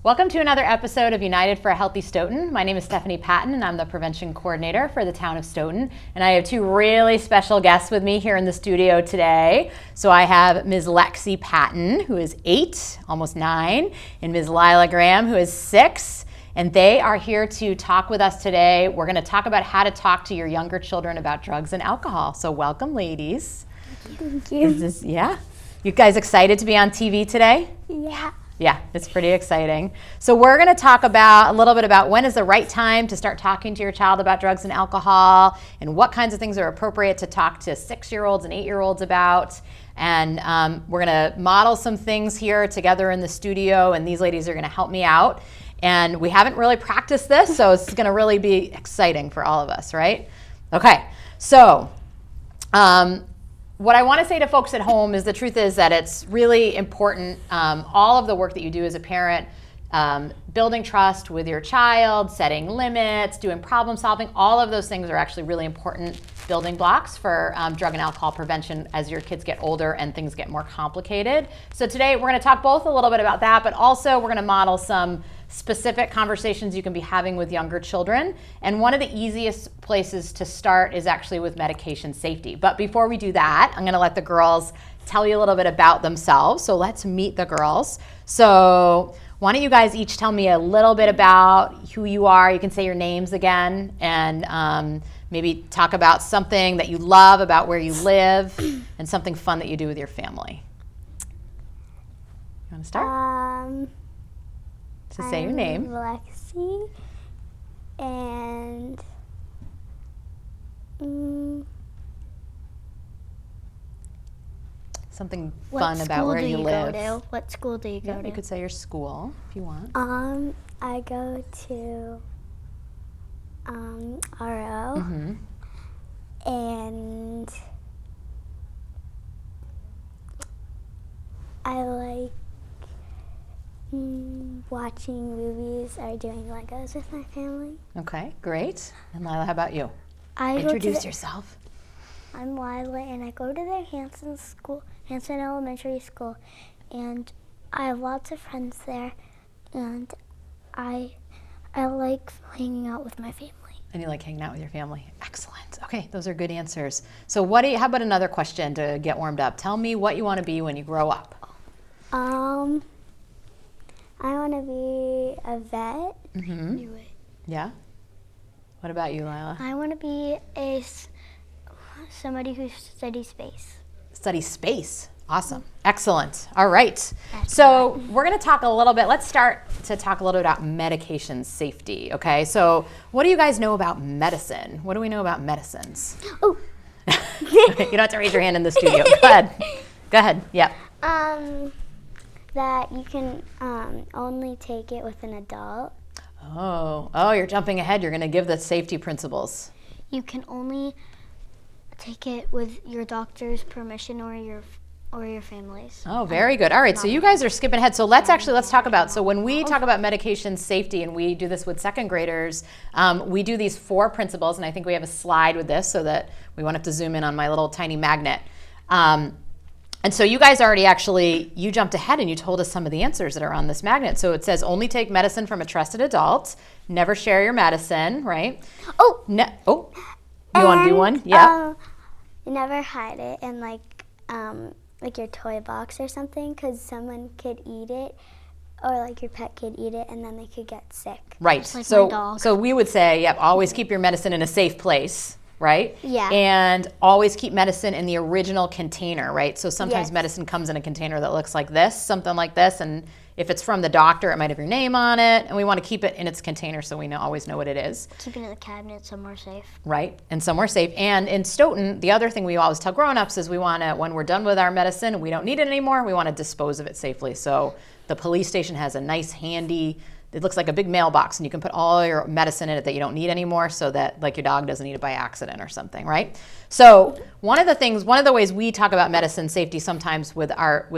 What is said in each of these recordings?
Welcome to another episode of United for a Healthy Stoughton. My name is Stephanie Patton, and I'm the prevention coordinator for the town of Stoughton. And I have two really special guests with me here in the studio today. So I have Ms. Lexi Patton, who is 8, almost 9, and Ms. Lyla Graham, who is 6. And they are here to talk with us today. We're going to talk about how to talk to your younger children about drugs and alcohol. So welcome, ladies. Thank you. Yeah? You guys excited to be on TV today? Yeah. Yeah, it's pretty exciting. So we're going to talk about a little bit about when is the right time to start talking to your child about drugs and alcohol, and what kinds of things are appropriate to talk to 6-year-olds and 8-year-olds about. And we're going to model some things here together in the studio, and these ladies are going to help me out. And we haven't really practiced this, so it's going to really be exciting for all of us, right? Okay, so what I want to say to folks at home is the truth is that it's really important, all of the work that you do as a parent, building trust with your child, setting limits, doing problem solving, all of those things are actually really important building blocks for drug and alcohol prevention as your kids get older and things get more complicated. So today we're going to talk both a little bit about that, but also we're going to model some specific conversations you can be having with younger children. And one of the easiest places to start is actually with medication safety. But before we do that, I'm going to let the girls tell you a little bit about themselves. So let's meet the girls. So why don't you guys each tell me a little bit about who you are? You can say your names again, and maybe talk about something that you love about where you live and something fun that you do with your family. You want to start? So say your name. Lexi, and something fun about where you live. What school do you go to? You could say your school if you want. I go to RO, and I like watching movies or doing Legos with my family. Okay, great. And Lyla, how about you? Introduce yourself. I'm Lyla, and I go to the Hanson Elementary School, and I have lots of friends there, and I like hanging out with my family. And you like hanging out with your family. Excellent. Okay, those are good answers. So how about another question to get warmed up? Tell me what you want to be when you grow up. I want to be a vet. Yeah? What about you, Lyla? I want to be somebody who studies space. Study space. Awesome. Excellent. All right. So we're going to talk a little bit. Let's start to talk a little bit about medication safety. Okay. So what do you guys know about medicine? What do we know about medicines? Oh. You don't have to raise your hand in the studio. Go ahead. Go ahead. Yeah. That you can only take it with an adult. Oh, you're jumping ahead. You're going to give the safety principles. You can only take it with your doctor's permission or your family's. Oh, very good. All right, so you guys are skipping ahead. So let's talk about, so when we talk about medication safety, and we do this with second graders, we do these 4 principles, and I think we have a slide with this so that we won't have to zoom in on my little tiny magnet. And so you guys already you jumped ahead and you told us some of the answers that are on this magnet. So it says only take medicine from a trusted adult, never share your medicine, right? Oh. You want to do one? Yeah. Never hide it in like your toy box or something, because someone could eat it, or like your pet could eat it, and then they could get sick. Right. Just like my dog. So we would say, always keep your medicine in a safe place. Right? Yeah. And always keep medicine in the original container, right? So sometimes medicine comes in a container that looks like this, something like this, and if it's from the doctor, it might have your name on it, and we want to keep it in its container so we always know what it is. Keep it in the cabinet somewhere safe. Right, and somewhere safe. And in Stoughton, the other thing we always tell grown-ups is we want to, when we're done with our medicine and we don't need it anymore, we want to dispose of it safely. So the police station has a nice handy, it looks like a big mailbox, and you can put all your medicine in it that you don't need anymore, so that like your dog doesn't eat it by accident or something, right? So one of the ways we talk about medicine safety sometimes with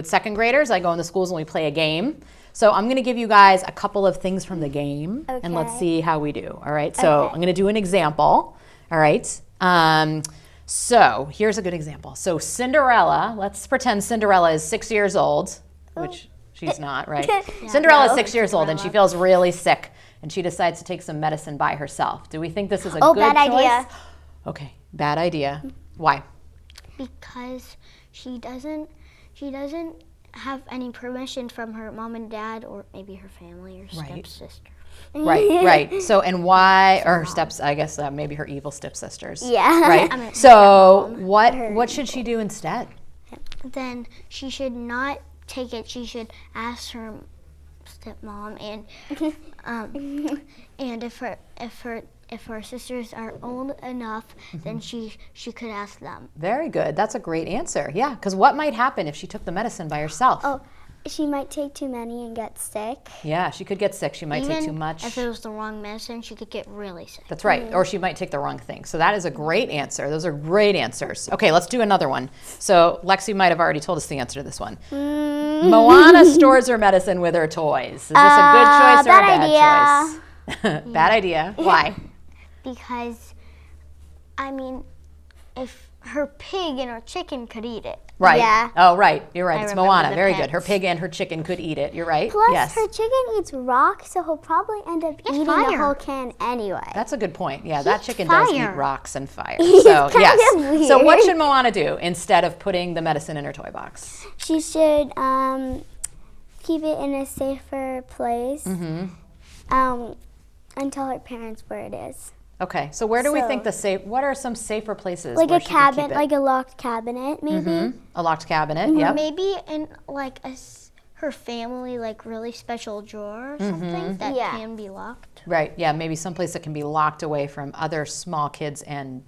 second graders, I go in the schools and we play a game. So I'm going to give you guys a couple of things from the game, and let's see how we do. All right. So I'm going to do an example. All right. So here's a good example. So Cinderella, let's pretend Cinderella is 6 years old, which She's not, right? Yeah, Cinderella's no. 6 years old and she feels really sick and she decides to take some medicine by herself. Do we think this is a Oh, good bad choice? idea. Okay, bad idea. Why? Because she doesn't have any permission from her mom and dad or maybe her family or Right. stepsister. Right. So, and why, or her I guess maybe her evil stepsisters. Yeah. Right? So, what should she do instead? Then she should not take it. She should ask her stepmom and if her sisters are old enough, then she could ask them. Very good. That's a great answer. Yeah, because what might happen if she took the medicine by herself? Oh, she might take too many and get sick. Yeah, she could get sick. She might take too much. If it was the wrong medicine, she could get really sick. That's right. Or she might take the wrong thing. So that is a great answer. Those are great answers. Okay, let's do another one. So Lexi might have already told us the answer to this one. Moana stores her medicine with her toys. Is this a good choice or a bad choice? Bad idea. Why? Because, I mean, if her pig and her chicken could eat it. Right. Yeah. Oh, right. You're right. It's remember Moana. the Very pets. good. Her pig and her chicken could eat it. You're right. Plus, Yes. her chicken eats rocks, so he'll probably end up eating the fire. whole can anyway. That's a good point. Yeah, that chicken does eat fire. rocks and fire. He's So, kind yes. of weird. So, what should Moana do instead of putting the medicine in her toy box? She should keep it in a safer place until her parents where it is. Okay. So, where do we So- think what are some safer places? Like where a she could keep cabinet, it? like a locked cabinet, maybe. A locked cabinet. Yep. Maybe in like her family like really special drawer or something that Yeah. can be locked. Right. Yeah. Maybe someplace that can be locked away from other small kids and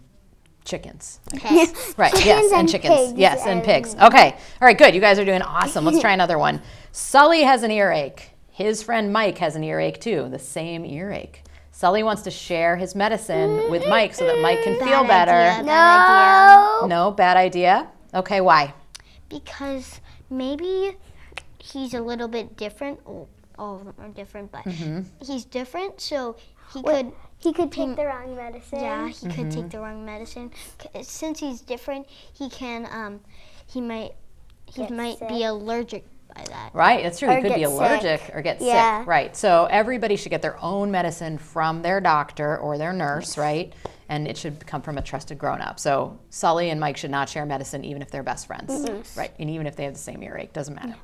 chickens. Okay. Right. Chickens Yes. And and chickens. pigs Yes. And and- pigs. Okay. All right. Good. You guys are doing awesome. Let's try another one. Sully has an earache. His friend Mike has an earache too. The same earache. Sully wants to share his medicine with Mike so that Mike can feel better. Idea, bad idea. No, bad idea. Okay, why? Because maybe he's a little bit different. All of them are different, but he's different, so he could. He could take the wrong medicine. Yeah, he could take the wrong medicine. Since he's different, he can. He might sick. be allergic by that. Right, it's true. Or He could be get allergic sick. or get Yeah. sick. Right. So everybody should get their own medicine from their doctor or their nurse, right? And it should come from a trusted grown-up. So Sully and Mike should not share medicine even if they're best friends. Right. And even if they have the same earache, doesn't matter.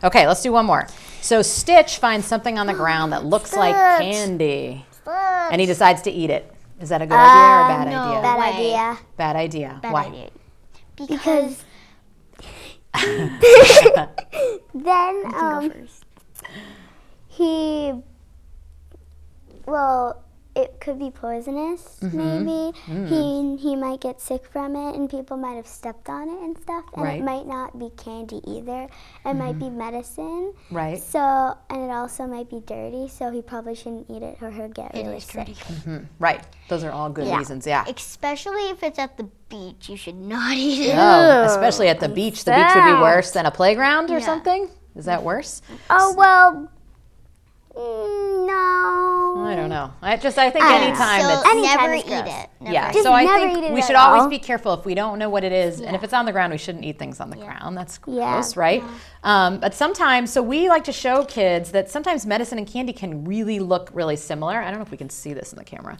Okay, let's do one more. So Stitch finds something on the ground that looks like candy. And he decides to eat it. Is that a good idea or a bad no. idea? Bad Way. idea. Bad idea. Bad Why? idea. Because then Go first. it could be poisonous, maybe. He might get sick from it, and people might have stepped on it and stuff. And Right. it might not be candy either. It might be medicine. Right. So, and it also might be dirty, so he probably shouldn't eat it or he'll get It really is sick. dirty. Right. Those are all good reasons. Yeah. Especially if it's at the beach, you should not eat it. Oh, especially at the beach. The beach would be sad. worse than a playground or Yeah. something? Is that worse? Oh, well, no. I don't know. I think anytime So that's Anytime never is eat gross. it. Never. yeah. Just So I never think eat it we at should always all. be careful if we don't know what it is, and if it's on the ground, we shouldn't eat things on the ground. That's Yeah. gross, right? But sometimes, so we like to show kids that sometimes medicine and candy can really look really similar. I don't know if we can see this in the camera,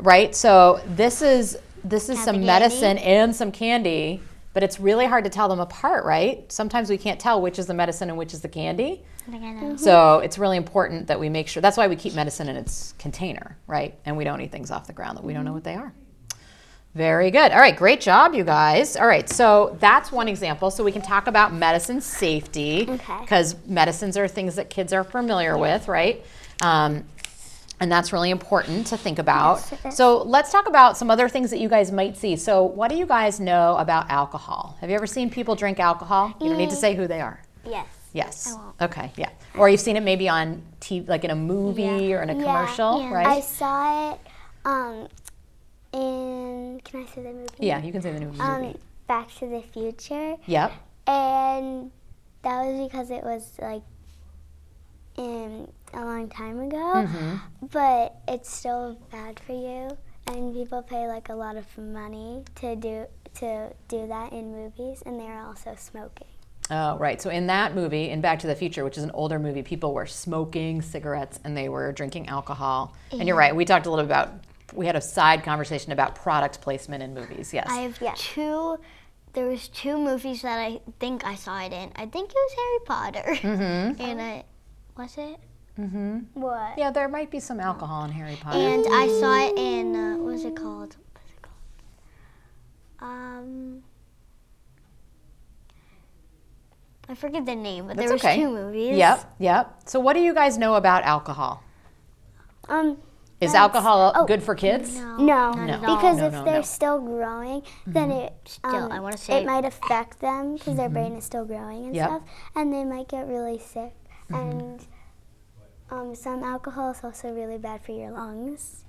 right? So this is some Candy. medicine and some candy. But it's really hard to tell them apart, right? Sometimes we can't tell which is the medicine and which is the candy. So it's really important that we make sure. That's why we keep medicine in its container, right? And we don't eat things off the ground that we don't know what they are. Very good. All right, great job, you guys. All right, so that's one example. So we can talk about medicine safety Okay. because medicines are things that kids are familiar with, right? And that's really important to think about. So let's talk about some other things that you guys might see. So what do you guys know about alcohol? Have you ever seen people drink alcohol? You don't need to say who they are. Yes. Yes. Okay. Yeah. Or you've seen it maybe on TV, like in a movie or in a commercial, Yeah. right? I saw it in, can I say the movie? Yeah, you can say the movie. Back to the Future. Yep. And that was because it was like in a long time ago, but it's still bad for you. And people pay like a lot of money to do that in movies, and they're also smoking. Oh, right. So in that movie, in Back to the Future, which is an older movie, people were smoking cigarettes and they were drinking alcohol. And you're right. We talked a little about, we had a side conversation about product placement in movies. Yes. I have two. There was 2 movies that I think I saw it in. I think it was Harry Potter. Mm-hmm. And was it? Mm-hmm. What? Yeah, there might be some alcohol in Harry Potter. And I saw it in what was it called? I forget the name, but That's there was okay. 2 movies. Yep. So what do you guys know about alcohol? Is alcohol good for kids? No, Not at all. because No, if no, they're no. still growing, then it I wanna say- it might affect them because their brain is still growing and Yep. stuff, and they might get really sick. And some alcohol is also really bad for your lungs.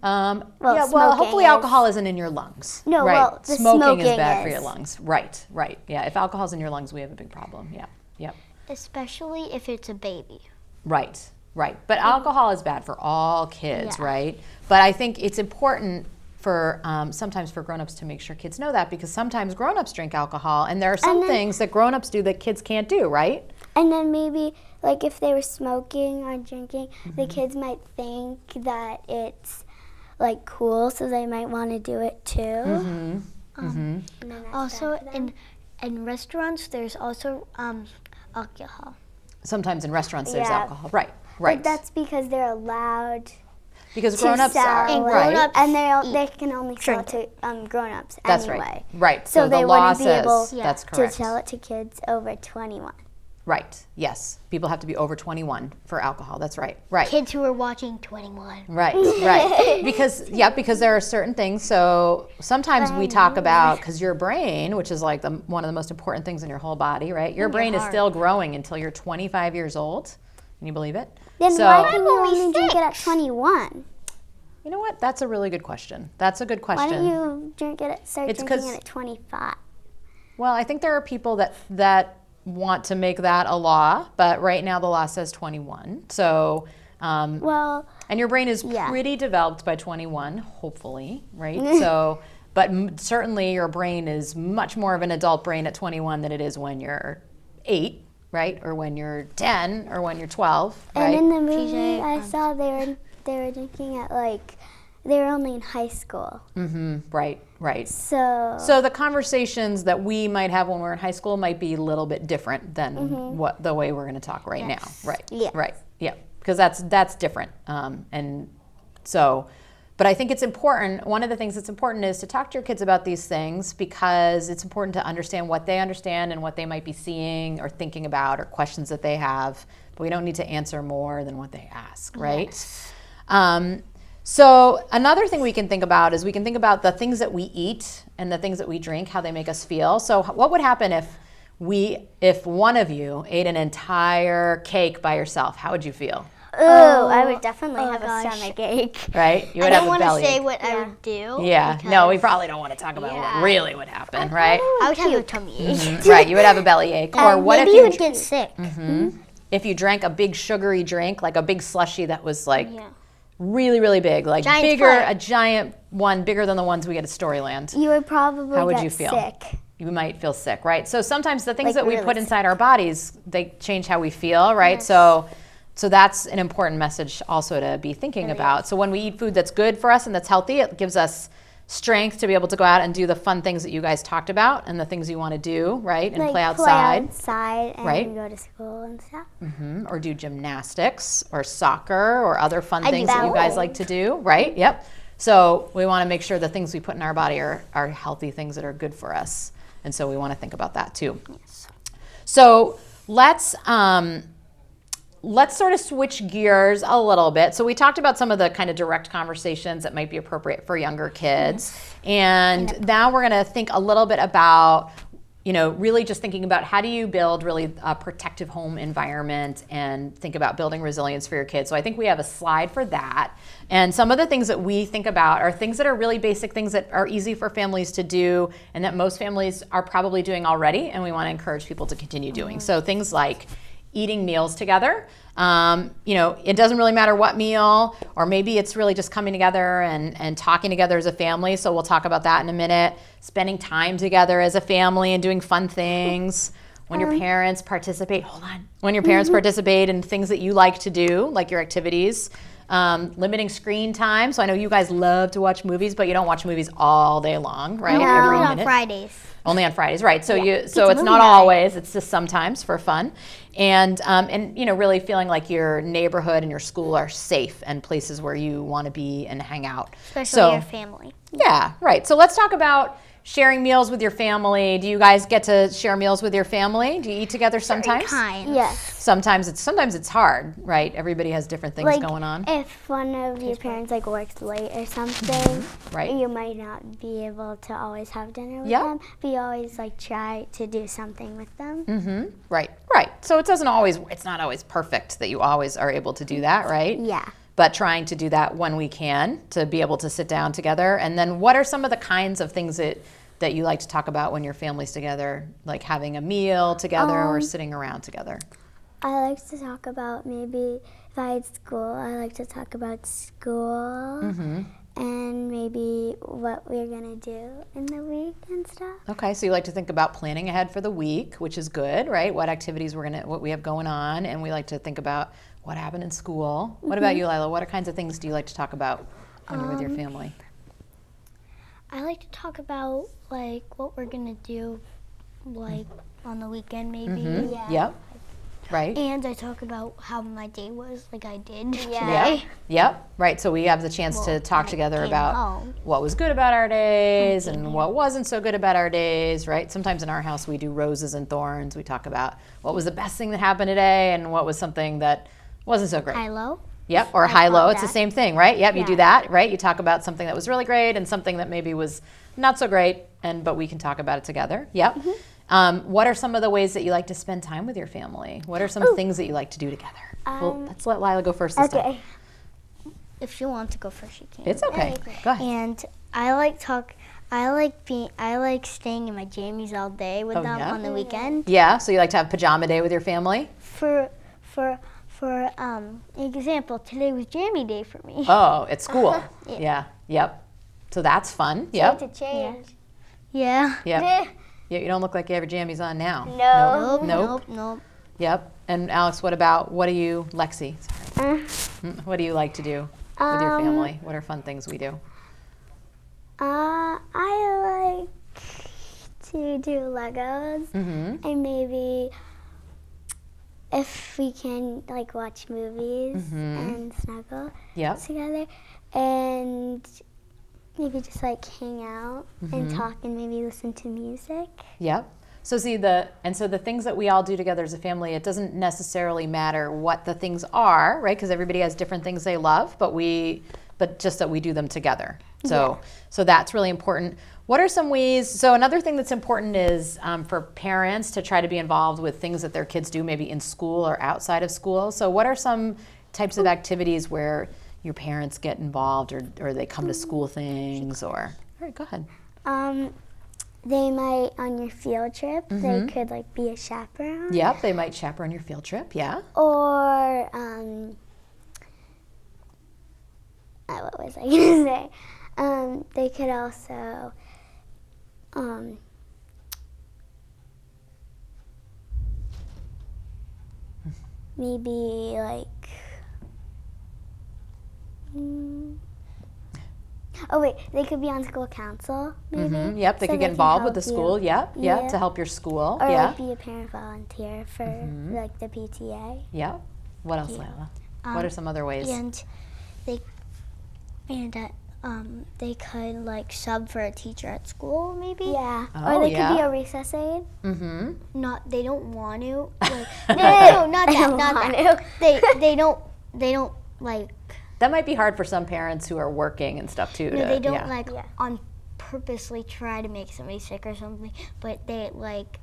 Well, smoking hopefully is. alcohol isn't in your lungs. No, right. well, the smoking is smoking bad for is. your lungs. Right. Yeah, if alcohol's in your lungs, we have a big problem. Yeah. Yep. Especially if it's a baby. Right. But alcohol is bad for all kids, Yeah. right? But I think it's important for sometimes for grown-ups to make sure kids know that, because sometimes grown-ups drink alcohol and there are some things that grown-ups do that kids can't do, right? And then maybe, like, if they were smoking or drinking, the kids might think that it's, like, cool, so they might want to do it too. And then that's Also, bad for them. in restaurants, there's also alcohol. Sometimes in restaurants there's Yeah. alcohol. Right. But that's because they're allowed Because to grown-ups sell are it, right. grown-ups and they can only sell it drink to grown-ups That's anyway. right. So the they law wouldn't be says able that's to correct. sell it to kids over 21. Right. Yes. People have to be over 21 for alcohol. That's right. Right. Kids who are watching 21. Right. Because there are certain things. So sometimes we talk about, because your brain, which is like one of the most important things in your whole body, right? Your brain is still growing until you're 25 years old. Can you believe it? Then So- why can you only drink it at 21? You know what? That's a really good question. That's a good Why question. don't you start It's drinking 'cause- it at 25? Well, I think there are people that want to make that a law, but right now the law says 21. So, Well, and your brain is Yeah. pretty developed by 21, hopefully, right? So, but certainly your brain is much more of an adult brain at 21 than it is when you're 8, right? Or when you're 10, or when you're 12, right? and in the movie I saw they were drinking at they were only in high school. Right. So the conversations that we might have when we're in high school might be a little bit different than what the way we're going to talk right now. Right. Yes. Right. Yeah. Because that's different. And so, but I think it's important. One of the things that's important is to talk to your kids about these things, because it's important to understand what they understand and what they might be seeing or thinking about, or questions that they have. But we don't need to answer more than what they ask, right? Yes. So another thing we can think about is we can think about the things that we eat and the things that we drink, how they make us feel. So what would happen if one of you ate an entire cake by yourself? How would you feel? I would definitely have gosh. a stomach ache. Right? You would I have don't a want to belly say ache. what I would do. Yeah. because No, we probably don't want to talk about what really would happen, right? I would have a tummy ache. Right. You would have a belly ache. Or what if Maybe you you would get sick. if you drank a big sugary drink, like a big slushie that was like Yeah. really, really big, like Giant bigger, Sprite. a giant one, bigger than the ones we get at Storyland. You would probably How would get you feel? sick. You might feel sick, right? So sometimes the things Like that we really put inside our bodies, they change how we feel, right? So that's an important message also to be thinking about. So when we eat food that's good for us and that's healthy, it gives us strength to be able to go out and do the fun things that you guys talked about and the things you want to do, right? And play outside. and right? go to school and stuff. Or do gymnastics or soccer or other fun do things that you guys ballet. like to do, right? Yep. So we want to make sure the things we put in our body are healthy things that are good for us. And so we want to think about that too. Yes. So let's sort of switch gears a little bit. So we talked about some of the kind of direct conversations that might be appropriate for younger kids. And now we're going to think a little bit about, really just thinking about how do you build really a protective home environment and think about building resilience for your kids. So I think we have a slide for that. And some of the things that we think about are things that are really basic things that are easy for families to do and that most families are probably doing already, and we want to encourage people to continue doing. So things like eating meals together. It doesn't really matter what meal, or maybe it's really just coming together and talking together as a family. So we'll talk about that in a minute. Spending time together as a family and doing fun things. when your parents participate, when your parents participate in things that you like to do, like your activities, limiting screen time. So I know you guys love to watch movies, but you don't watch movies all day long, right? No, Every only on minute. Fridays. Only on Fridays, right? So it's movie not night. always. It's just sometimes for fun, and really feeling like your neighborhood and your school are safe and places where you want to be and hang out. Especially your family. Yeah, right. So let's talk about sharing meals with your family. Do you guys get to share meals with your family? Do you eat together sometimes? Kind. Yes. Sometimes it's hard, right? Everybody has different things Like going on. if one of your parents like works late or something, Right. you might not be able to always have dinner with Yeah. them, but you always like try to do something with them. Right. So it's not always perfect that you always are able to do that, right? Yeah. But trying to do that when we can, to be able to sit down together. And then what are some of the kinds of things that you like to talk about when your family's together, like having a meal together or sitting around together? I like to talk about maybe if I had school, I like to talk about school and maybe what we're gonna do in the week and stuff. Okay, so you like to think about planning ahead for the week, which is good, right? What activities what we have going on, and we like to think about what happened in school. What about you, Lyla? What kinds of things do you like to talk about when you're with your family? I like to talk about like what we're gonna do, like on the weekend maybe. Yep. Right. And I talk about how my day was, like I did Yep. today. Yep. Right. So we have the chance to talk together came about home. what was good about our days and what wasn't so good about our days, right? Sometimes in our house we do roses and thorns. We talk about what was the best thing that happened today and what was something that wasn't so great. High-low. Yep, or high-low, love it's the that. same thing, right? Yep, you do Yeah. that, right? You talk about something that was really great and something that maybe was not so great, but we can talk about it together. Yep. What are some of the ways that you like to spend time with your family? What are some things that you like to do together? Well, let's let Lyla go first this time. Okay. If she wants to go first, she can. It's okay. Go ahead. And I like staying in my jammies all day with them yeah? on the weekend. Yeah, so you like to have pajama day with your family? For example, today was jammy day for me. Oh, at school. Yeah. Yep. So that's fun. Yep. To change. Yeah. Yep. Yeah, you don't look like you have your jammies on now. No. Nope. Yep. And Alex, what do you, Lexi, sorry. What do you like to do with your family? What are fun things we do? I like to do Legos and maybe if we can like watch movies and snuggle Yep. together and maybe just like hang out and talk and maybe listen to music. Yep. So the things that we all do together as a family, it doesn't necessarily matter what the things are, right? Because everybody has different things they love, but just that we do them together. So that's really important. What are some ways, so another thing that's important is for parents to try to be involved with things that their kids do maybe in school or outside of school. So what are some types of activities where your parents get involved or they come to school things or, all right, go ahead. They might, on your field trip, they could like be a chaperone. Yep, they might chaperone your field trip, yeah. Or, what was I going to say? They could also, maybe like, oh wait, they could be on school council, maybe. Yep, they So could get can involved with help the school, you. yep, Yeah. to help your school, Or yeah. like be a parent volunteer for like the PTA. Yep. What else, Lyla? What are some other ways? And they could like sub for a teacher at school, maybe. Yeah. Oh, or they yeah. could be a recess aide. They don't want to. Like, no, not that. don't Not want that. They don't like. That might be hard for some parents who are working and stuff too. No, they don't yeah. like on purposely try to make somebody sick or something. But they like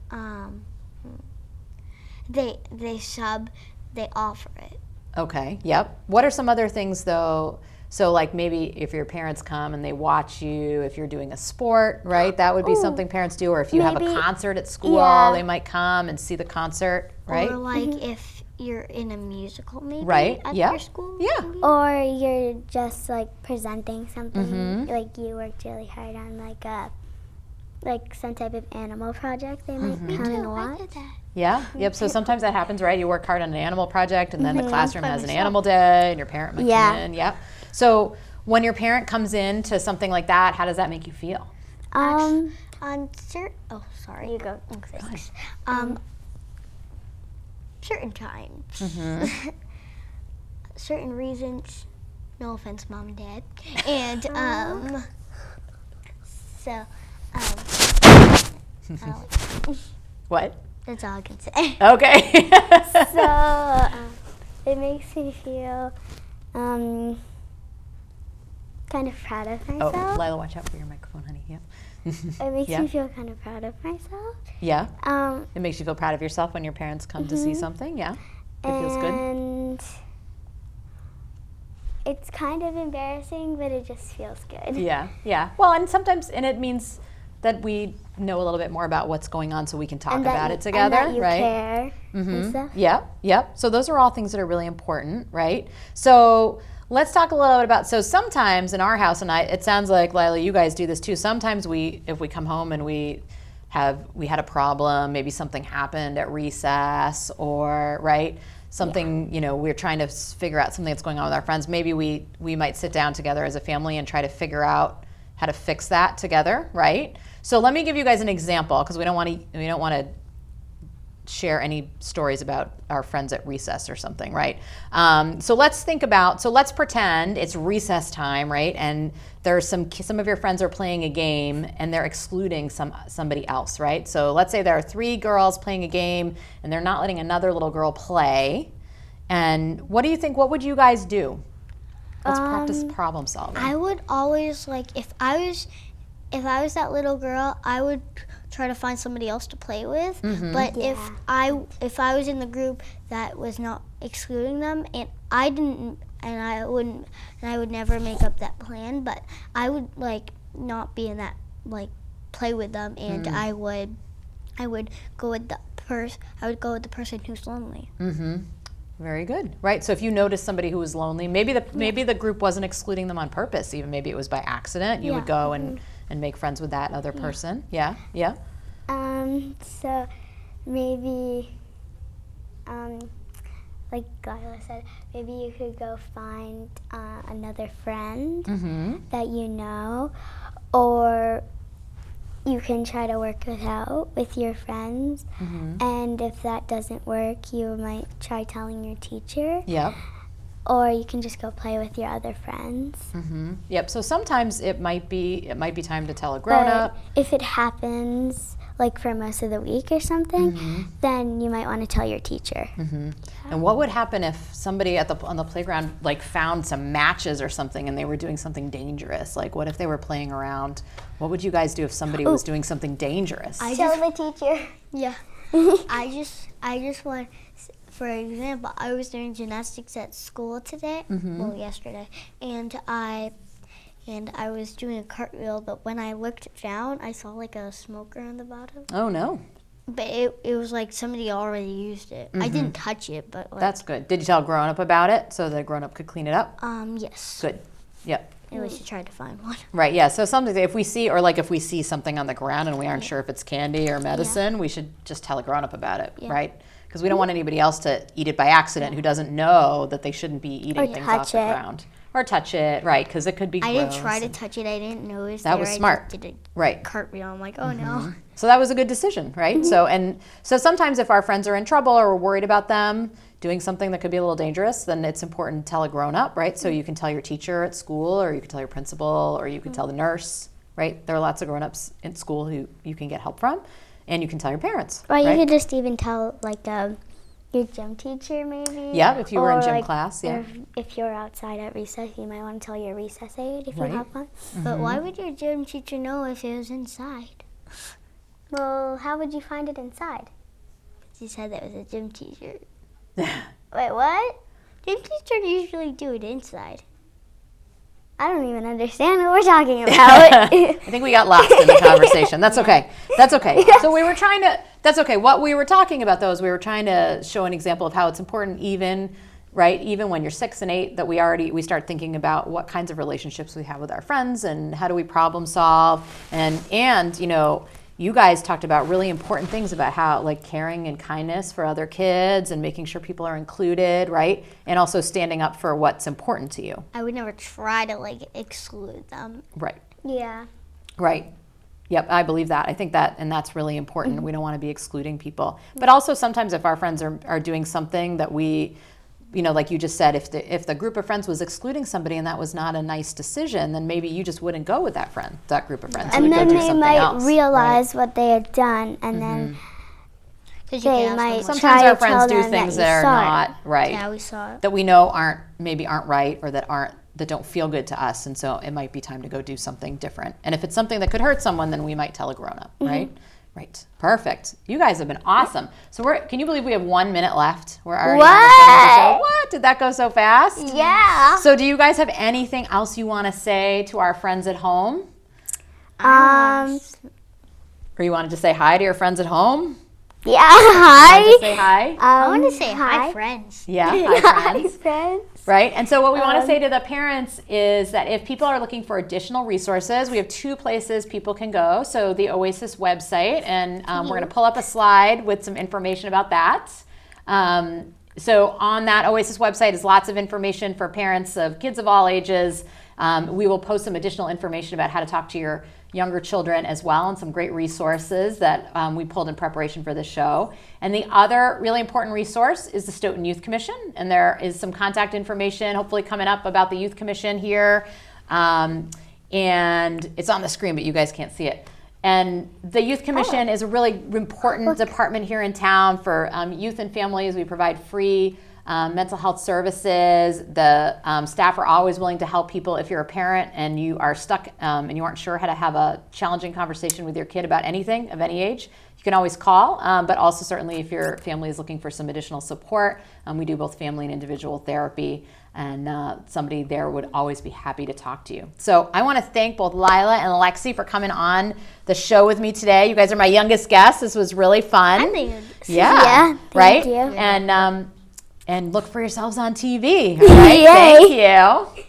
they sub. They offer it. Okay, yep. What are some other things though? So like maybe if your parents come and they watch you, if you're doing a sport, right? That would be something parents do. Or if you have a maybe- concert at school, yeah. they might come and see the concert, right? Or like if you're in a musical, maybe Right, at yeah. your school. Yeah. maybe? Or you're just like presenting something, like you worked really hard on like some type of animal project. They might come and I watch. did that. Yeah. Yep. So sometimes that happens, right? You work hard on an animal project, and then the classroom By has an myself. animal day, and your parent might Yeah. come in. Yep. So when your parent comes in to something like that, how does that make you feel? On certain, You go. thanks. Certain times, certain reasons. No offense, Mom and Dad. And What? that's all I can say. Okay. So it makes me feel kind of proud of Oh, myself. Lyla, watch out for your microphone, honey. Yep. It makes Yeah. me feel kind of proud of myself. Yeah. Um, It makes you feel proud of yourself when your parents come to see something. Yeah. It feels good. and it's kind of embarrassing, but it just feels good. Yeah. Yeah. Well, and sometimes, and it means that we know a little bit more about what's going on, so we can talk And that about you- it together, and that you right? care and stuff. Yep, yep. So those are all things that are really important, right? So let's talk a little bit about, so sometimes in our house, and it sounds like, Lyla, you guys do this too. Sometimes if we come home and we had a problem, maybe something happened at recess, or, right? Something, we're trying to figure out something that's going on with our friends. Maybe we might sit down together as a family and try to figure out how to fix that together, right? So let me give you guys an example, because we don't want to share any stories about our friends at recess or something, right? So let's pretend it's recess time, right? And there's some of your friends are playing a game and they're excluding somebody else, right? So let's say there are 3 girls playing a game and they're not letting another little girl play. And what do you think? What would you guys do? Let's practice problem solving. I would always if I was that little girl, I would try to find somebody else to play with. But if I was in the group that was not excluding them, and I didn't, and I would never make up that plan. But I would not be in that play with them, and I would go with the person who's lonely. Very good. Right. So if you notice somebody who was lonely, maybe the group wasn't excluding them on purpose. Even maybe it was by accident. You would go and make friends with that other person. Yeah. Yeah. So maybe, like Lyla said, maybe you could go find another friend that you know, or you can try to work it out with your friends. And if that doesn't work, you might try telling your teacher. Yep. Or you can just go play with your other friends. Yep. So sometimes it might be time to tell a grown-up. But if it happens for most of the week or something, then you might want to tell your teacher. And what would happen if somebody on the playground found some matches or something and they were doing something dangerous? What if they were playing around? What would you guys do if somebody was doing something dangerous? Tell the teacher. Yeah. I just want, for example, I was doing gymnastics at school today, yesterday, and I was doing a cartwheel, but when I looked down, I saw a smoker on the bottom. Oh no. But it was somebody already used it. I didn't touch it, but That's good. Did you tell a grown-up about it so the grown-up could clean it up? yes. Good. Yep. At least I tried to find one. Right, yeah. So something, if we see something on the ground and we aren't sure if it's candy or medicine, we should just tell a grown-up about it, right? Because we don't want anybody else to eat it by accident who doesn't know that they shouldn't be eating things off the ground. Or touch it, right, because it could be gross. I didn't try to touch it. I didn't know it was That there. was I smart. just did a Right. cartwheel. I'm like, oh no. So that was a good decision, right? So sometimes if our friends are in trouble or we're worried about them doing something that could be a little dangerous, then it's important to tell a grown-up, right? So you can tell your teacher at school, or you can tell your principal, or you can tell the nurse, right? There are lots of grown-ups in school who you can get help from, and you can tell your parents. Or you right? could just even tell your gym teacher maybe. Yeah, if you were in gym like, class, yeah. Or if you're outside at recess, you might want to tell your recess aide if you have one. But why would your gym teacher know if it was inside? Well, how would you find it inside? She said that was a gym teacher. Wait, what? Gym teachers usually do it inside. I don't even understand what we're talking about. I think we got lost in the conversation. That's okay. That's okay. So that's okay. What we were talking about, though, is we were trying to show an example of how it's important even when you're 6 and 8, that we start thinking about what kinds of relationships we have with our friends and how do we problem solve. And you guys talked about really important things about how, like, caring and kindness for other kids and making sure people are included, right? And also standing up for what's important to you. I would never try to like exclude them. Right. Yeah. Right. Yep, I believe that. I think that, and that's really important. We don't want to be excluding people. But also sometimes if our friends are doing something that we, you know, like you just said, if the group of friends was excluding somebody and that was not a nice decision, then maybe you just wouldn't go with that group of friends. You And would go then do they something might else, realize what they had done, and then 'Cause you they can ask might them, Sometimes try our to friends tell do them things that that you are saw not it. right, yeah, we saw it. that we know aren't right, or that don't feel good to us, and so it might be time to go do something different. And if it's something that could hurt someone, then we might tell a grown-up, right? Right. Perfect. You guys have been awesome. So can you believe we have 1 minute left? We're already on the end of the show. What? Did that go so fast? Yeah. So do you guys have anything else you want to say to our friends at home? Or you wanted to say hi to your friends at home? Yeah. Want to Hi. say hi? I want to say hi, friends. Yeah, hi friends. friends. Right, and so what we want to say to the parents is that if people are looking for additional resources, we have 2 places people can go. So the Oasis website, and we're going to pull up a slide with some information about that. So on that Oasis website is lots of information for parents of kids of all ages. We will post some additional information about how to talk to your younger children as well, and some great resources that we pulled in preparation for this show. And the other really important resource is the Stoughton Youth Commission, and there is some contact information hopefully coming up about the Youth Commission here. And it's on the screen, but you guys can't see it. And the Youth Commission is a really important department here in town for youth and families. We provide free mental health services. The staff are always willing to help people. If you're a parent and you are stuck and you aren't sure how to have a challenging conversation with your kid about anything of any age, you can always call. But also certainly if your family is looking for some additional support, we do both family and individual therapy. And somebody there would always be happy to talk to you. So I want to thank both Lyla and Lexi for coming on the show with me today. You guys are my youngest guests. This was really fun. I think Yeah, thank right? you. And look for yourselves on TV. All right? Thank you.